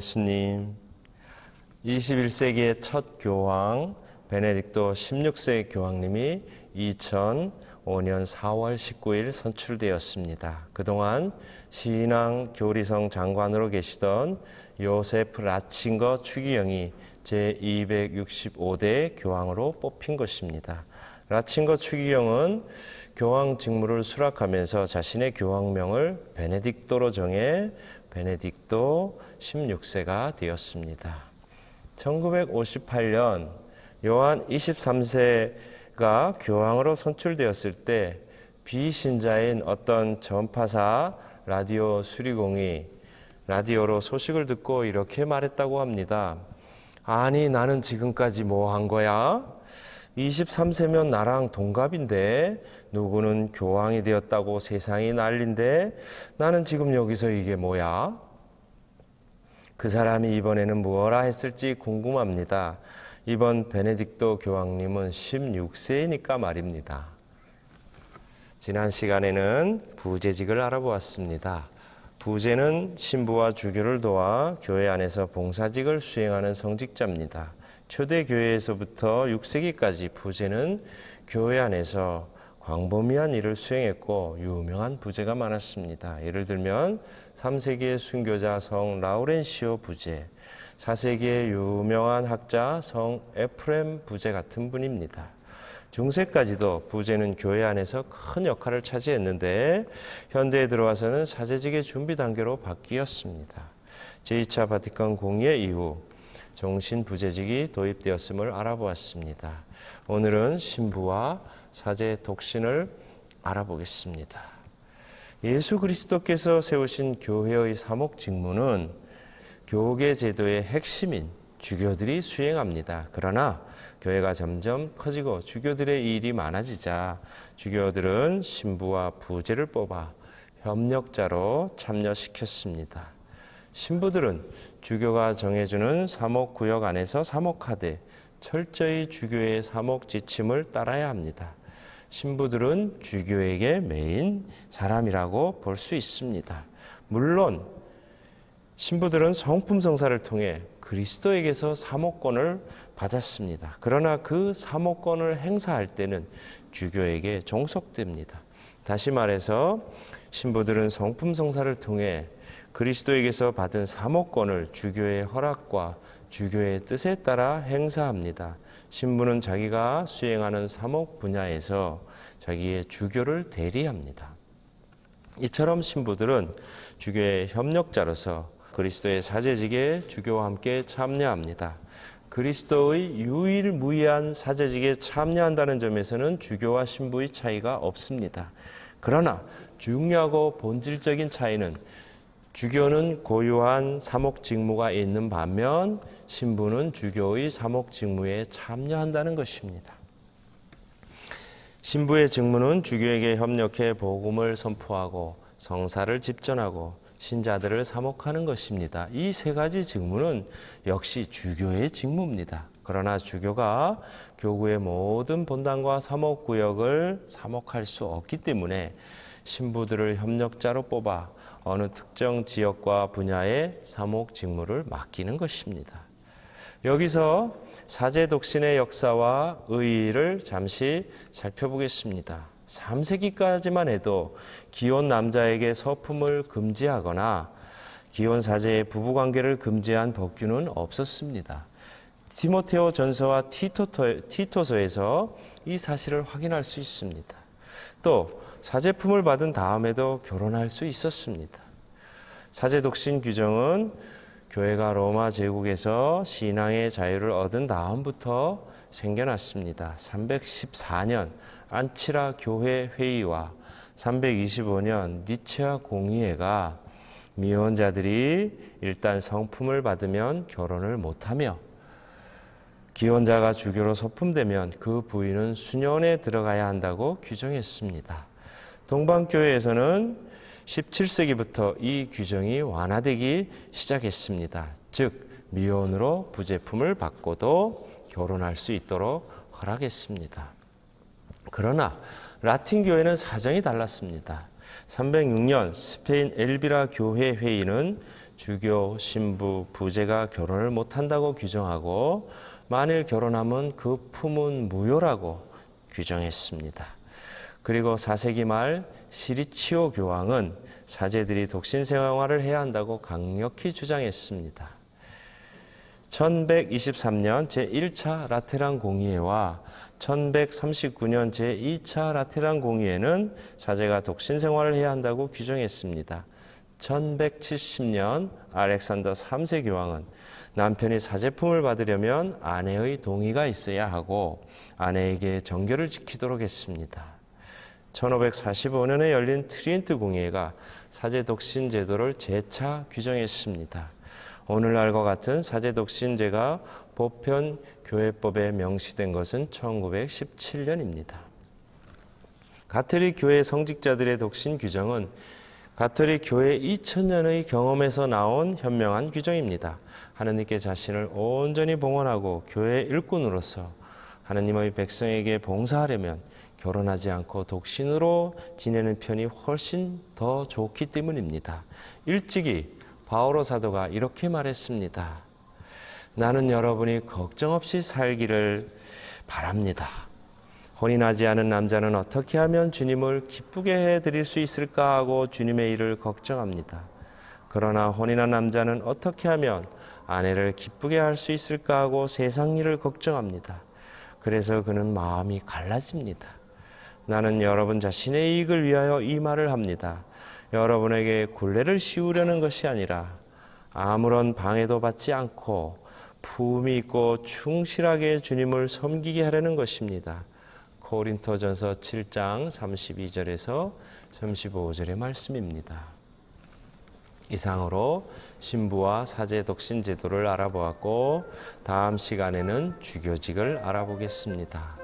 예수님. 21세기의 첫 교황 베네딕토 16세 교황님이 2005년 4월 19일 선출되었습니다. 그동안 신앙 교리성 장관으로 계시던 요세프 라칭거 추기경이 제265대 교황으로 뽑힌 것입니다. 라칭거 추기경은 교황 직무를 수락하면서 자신의 교황명을 베네딕토로 정해 베네딕토 16세가 되었습니다. 1958년 요한 23세가 교황으로 선출되었을 때 비신자인 어떤 전파사 라디오 수리공이 라디오로 소식을 듣고 이렇게 말했다고 합니다. 아니, 나는 지금까지 뭐 한 거야? 23세면 나랑 동갑인데 누구는 교황이 되었다고 세상이 난린데 나는 지금 여기서 이게 뭐야? 그 사람이 이번에는 무엇라 했을지 궁금합니다. 이번 베네딕토 교황님은 16세이니까 말입니다. 지난 시간에는 부재직을 알아보았습니다. 부재는 신부와 주교를 도와 교회 안에서 봉사직을 수행하는 성직자입니다. 초대교회에서부터 6세기까지 부재는 교회 안에서 광범위한 일을 수행했고 유명한 부재가 많았습니다. 예를 들면 3세기의 순교자 성 라우렌시오 부재, 4세기의 유명한 학자 성 에프렘 부재 같은 분입니다. 중세까지도 부재는 교회 안에서 큰 역할을 차지했는데 현대에 들어와서는 사제직의 준비 단계로 바뀌었습니다. 제2차 바티칸 공의회 이후 종신 부재직이 도입되었음을 알아보았습니다. 오늘은 신부와 사제 독신을 알아보겠습니다. 예수 그리스도께서 세우신 교회의 사목 직무는 교계 제도의 핵심인 주교들이 수행합니다. 그러나 교회가 점점 커지고 주교들의 일이 많아지자 주교들은 신부와 부재를 뽑아 협력자로 참여시켰습니다. 신부들은 주교가 정해주는 사목구역 안에서 사목하되 철저히 주교의 사목 지침을 따라야 합니다. 신부들은 주교에게 메인 사람이라고 볼 수 있습니다. 물론 신부들은 성품성사를 통해 그리스도에게서 사목권을 받았습니다. 그러나 그 사목권을 행사할 때는 주교에게 종속됩니다. 다시 말해서 신부들은 성품성사를 통해 그리스도에게서 받은 사목권을 주교의 허락과 주교의 뜻에 따라 행사합니다. 신부는 자기가 수행하는 사목 분야에서 자기의 주교를 대리합니다. 이처럼 신부들은 주교의 협력자로서 그리스도의 사제직에 주교와 함께 참여합니다. 그리스도의 유일무이한 사제직에 참여한다는 점에서는 주교와 신부의 차이가 없습니다. 그러나 중요하고 본질적인 차이는 주교는 고유한 사목 직무가 있는 반면 신부는 주교의 사목 직무에 참여한다는 것입니다. 신부의 직무는 주교에게 협력해 복음을 선포하고 성사를 집전하고 신자들을 사목하는 것입니다. 이 세 가지 직무는 역시 주교의 직무입니다. 그러나 주교가 교구의 모든 본당과 사목구역을 사목할 수 없기 때문에 신부들을 협력자로 뽑아 어느 특정 지역과 분야의 사목 직무를 맡기는 것입니다. 여기서 사제 독신의 역사와 의의를 잠시 살펴보겠습니다. 3세기까지만 해도 기혼 남자에게 서품을 금지하거나 기혼 사제의 부부관계를 금지한 법규는 없었습니다. 디모데오 전서와 티토서에서 이 사실을 확인할 수 있습니다. 또 사제품을 받은 다음에도 결혼할 수 있었습니다. 사제 독신 규정은 교회가 로마 제국에서 신앙의 자유를 얻은 다음부터 생겨났습니다. 314년 안치라 교회 회의와 325년 니체아 공의회가 미혼자들이 일단 성품을 받으면 결혼을 못하며 기혼자가 주교로 서품되면 그 부인은 수년에 들어가야 한다고 규정했습니다. 동방교회에서는 17세기부터 이 규정이 완화되기 시작했습니다. 즉 미혼으로 부제품을 받고도 결혼할 수 있도록 허락했습니다. 그러나 라틴 교회는 사정이 달랐습니다. 306년 스페인 엘비라 교회 회의는 주교, 신부, 부제가 결혼을 못한다고 규정하고 만일 결혼하면 그 품은 무효라고 규정했습니다. 그리고 4세기 말 시리치오 교황은 사제들이 독신 생활을 해야 한다고 강력히 주장했습니다. 1123년 제1차 라테란 공의회와 1139년 제2차 라테란 공의회는 사제가 독신 생활을 해야 한다고 규정했습니다. 1170년 알렉산더 3세 교황은 남편이 사제품을 받으려면 아내의 동의가 있어야 하고 아내에게 정결을 지키도록 했습니다. 1545년에 열린 트리엔트 공의회가 사제 독신 제도를 재차 규정했습니다. 오늘날과 같은 사제 독신제가 보편 교회법에 명시된 것은 1917년입니다. 가톨릭 교회 성직자들의 독신 규정은 가톨릭 교회 2000년의 경험에서 나온 현명한 규정입니다. 하느님께 자신을 온전히 봉헌하고 교회의 일꾼으로서 하느님의 백성에게 봉사하려면 결혼하지 않고 독신으로 지내는 편이 훨씬 더 좋기 때문입니다. 일찍이 바오로 사도가 이렇게 말했습니다. 나는 여러분이 걱정 없이 살기를 바랍니다. 혼인하지 않은 남자는 어떻게 하면 주님을 기쁘게 해드릴 수 있을까 하고 주님의 일을 걱정합니다. 그러나 혼인한 남자는 어떻게 하면 아내를 기쁘게 할 수 있을까 하고 세상 일을 걱정합니다. 그래서 그는 마음이 갈라집니다. 나는 여러분 자신의 이익을 위하여 이 말을 합니다. 여러분에게 굴레를 씌우려는 것이 아니라 아무런 방해도 받지 않고 품위 있고 충실하게 주님을 섬기게 하려는 것입니다. 고린토전서 7장 32절에서 35절의 말씀입니다. 이상으로 신부와 사제 독신 제도를 알아보았고 다음 시간에는 주교직을 알아보겠습니다.